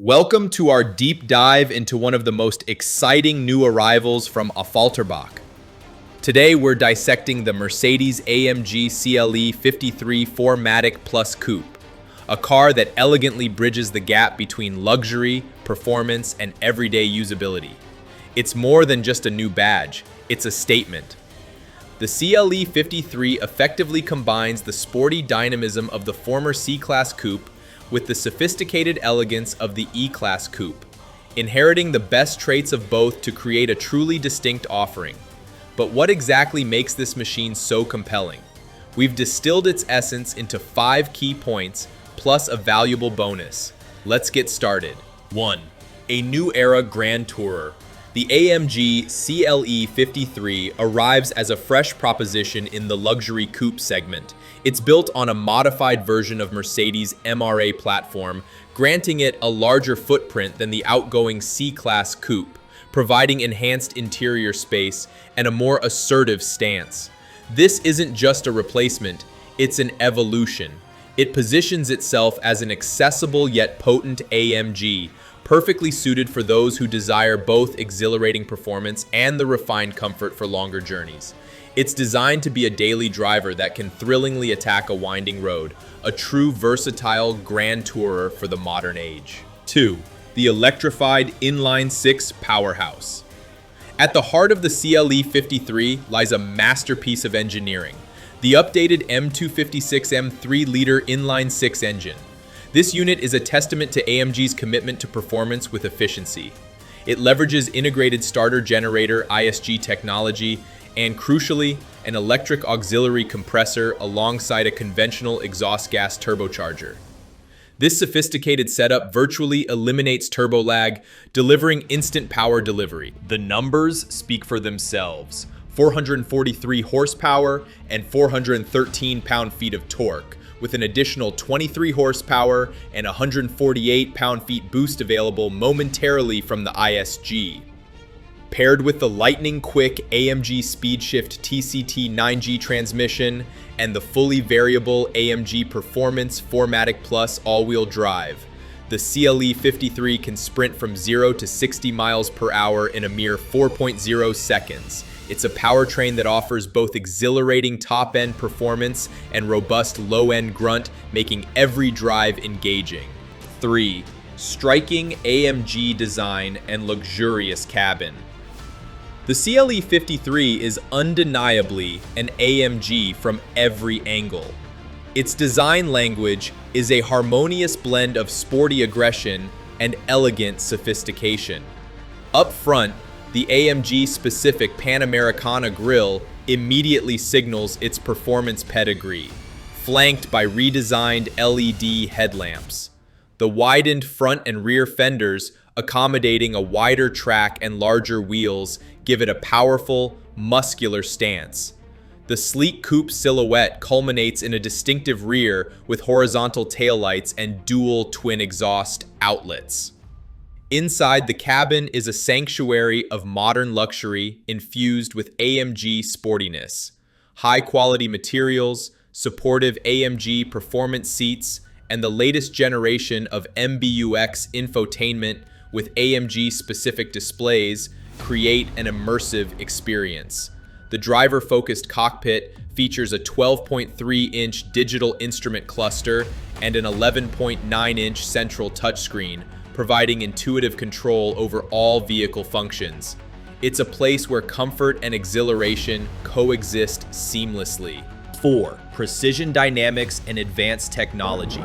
Welcome to our deep dive into one of the most exciting new arrivals from Affalterbach. Today we're dissecting the Mercedes AMG CLE 53 4MATIC Plus Coupe, a car that elegantly bridges the gap between luxury, performance, and everyday usability. It's more than just a new badge, it's a statement. The CLE 53 effectively combines the sporty dynamism of the former C-Class Coupe with the sophisticated elegance of the E-Class Coupe, inheriting the best traits of both to create a truly distinct offering. But what exactly makes this machine so compelling? We've distilled its essence into 5 key points, plus a valuable bonus. Let's get started. 1. A new era Grand Tourer. The AMG CLE 53 arrives as a fresh proposition in the luxury coupe segment. It's built on a modified version of Mercedes' MRA platform, granting it a larger footprint than the outgoing C-Class Coupe, providing enhanced interior space and a more assertive stance. This isn't just a replacement, it's an evolution. It positions itself as an accessible yet potent AMG, perfectly suited for those who desire both exhilarating performance and the refined comfort for longer journeys. It's designed to be a daily driver that can thrillingly attack a winding road, a true versatile grand tourer for the modern age. 2. The electrified inline-6 powerhouse. At the heart of the CLE 53 lies a masterpiece of engineering, the updated M256M 3-liter inline-6 engine. This unit is a testament to AMG's commitment to performance with efficiency. It leverages integrated starter generator ISG technology and, crucially, an electric auxiliary compressor alongside a conventional exhaust gas turbocharger. This sophisticated setup virtually eliminates turbo lag, delivering instant power delivery. The numbers speak for themselves: 443 horsepower and 413 pound-feet of torque, with an additional 23 horsepower and 148 pound-feet boost available momentarily from the ISG. Paired with the lightning-quick AMG SpeedShift TCT 9G transmission and the fully variable AMG Performance 4MATIC Plus all-wheel drive, the CLE 53 can sprint from 0 to 60 miles per hour in a mere 4.0 seconds. It's a powertrain that offers both exhilarating top-end performance and robust low-end grunt, making every drive engaging. 3. Striking AMG design and luxurious cabin. The CLE 53 is undeniably an AMG from every angle. Its design language is a harmonious blend of sporty aggression and elegant sophistication. Up front, the AMG-specific Panamericana grille immediately signals its performance pedigree, flanked by redesigned LED headlamps. The widened front and rear fenders, accommodating a wider track and larger wheels, give it a powerful, muscular stance. The sleek coupe silhouette culminates in a distinctive rear with horizontal taillights and dual twin exhaust outlets. Inside, the cabin is a sanctuary of modern luxury infused with AMG sportiness. High-quality materials, supportive AMG performance seats, and the latest generation of MBUX infotainment with AMG-specific displays create an immersive experience. The driver-focused cockpit features a 12.3-inch digital instrument cluster and an 11.9-inch central touchscreen, providing intuitive control over all vehicle functions. It's a place where comfort and exhilaration coexist seamlessly. 4. Precision dynamics and advanced technology.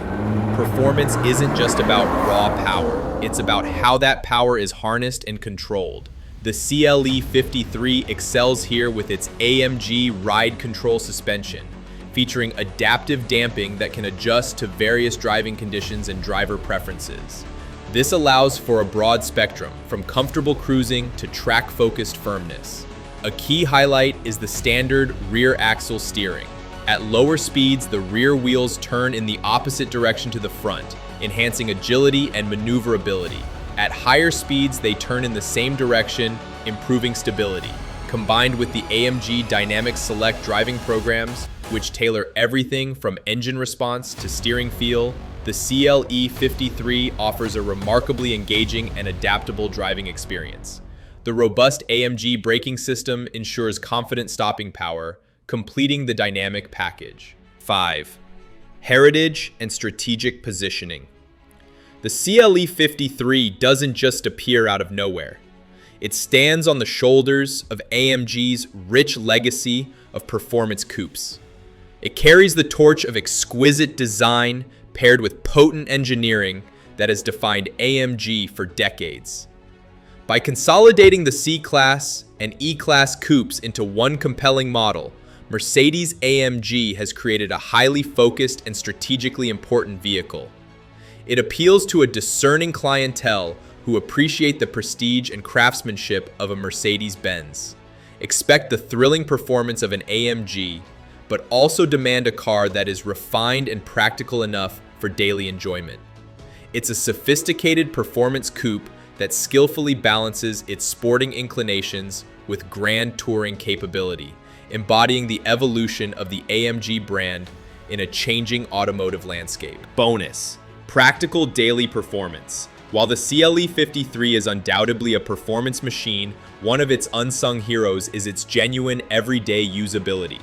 Performance isn't just about raw power, it's about how that power is harnessed and controlled. The CLE 53 excels here with its AMG ride control suspension, featuring adaptive damping that can adjust to various driving conditions and driver preferences. This allows for a broad spectrum, from comfortable cruising to track-focused firmness. A key highlight is the standard rear axle steering. At lower speeds, the rear wheels turn in the opposite direction to the front, enhancing agility and maneuverability. At higher speeds, they turn in the same direction, improving stability. Combined with the AMG Dynamic Select driving programs, which tailor everything from engine response to steering feel. The CLE 53 offers a remarkably engaging and adaptable driving experience. The robust AMG braking system ensures confident stopping power, completing the dynamic package. 5. Heritage and strategic positioning. The CLE 53 doesn't just appear out of nowhere. It stands on the shoulders of AMG's rich legacy of performance coupes. It carries the torch of exquisite design paired with potent engineering that has defined AMG for decades. By consolidating the C-Class and E-Class coupes into one compelling model, Mercedes-AMG has created a highly focused and strategically important vehicle. It appeals to a discerning clientele who appreciate the prestige and craftsmanship of a Mercedes-Benz. Expect the thrilling performance of an AMG, but also demand a car that is refined and practical enough for daily enjoyment. It's a sophisticated performance coupe that skillfully balances its sporting inclinations with grand touring capability, embodying the evolution of the AMG brand in a changing automotive landscape. Bonus: practical daily performance. While the CLE 53 is undoubtedly a performance machine, one of its unsung heroes is its genuine everyday usability.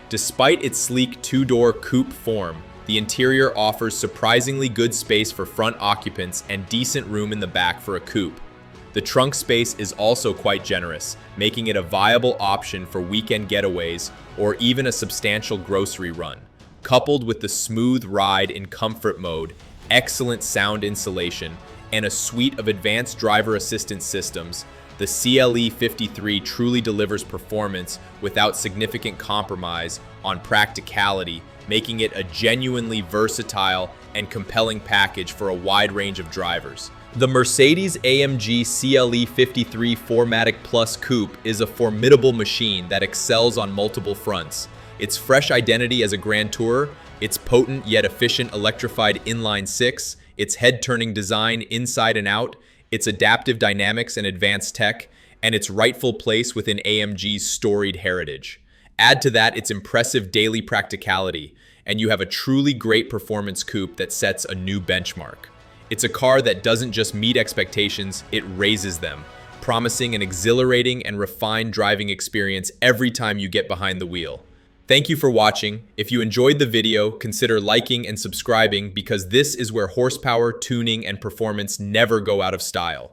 Despite its sleek two-door coupe form, the interior offers surprisingly good space for front occupants and decent room in the back for a coupe. The trunk space is also quite generous, making it a viable option for weekend getaways or even a substantial grocery run. Coupled with the smooth ride in comfort mode, excellent sound insulation, and a suite of advanced driver assistance systems, the CLE 53 truly delivers performance without significant compromise on practicality, making it a genuinely versatile and compelling package for a wide range of drivers. The Mercedes-AMG CLE 53 4MATIC Plus Coupe is a formidable machine that excels on multiple fronts. Its fresh identity as a grand tourer, its potent yet efficient electrified inline-6, its head-turning design inside and out, its adaptive dynamics and advanced tech, and its rightful place within AMG's storied heritage. Add to that its impressive daily practicality, and you have a truly great performance coupe that sets a new benchmark. It's a car that doesn't just meet expectations, it raises them, promising an exhilarating and refined driving experience every time you get behind the wheel. Thank you for watching. If you enjoyed the video, consider liking and subscribing because this is where horsepower, tuning, and performance never go out of style.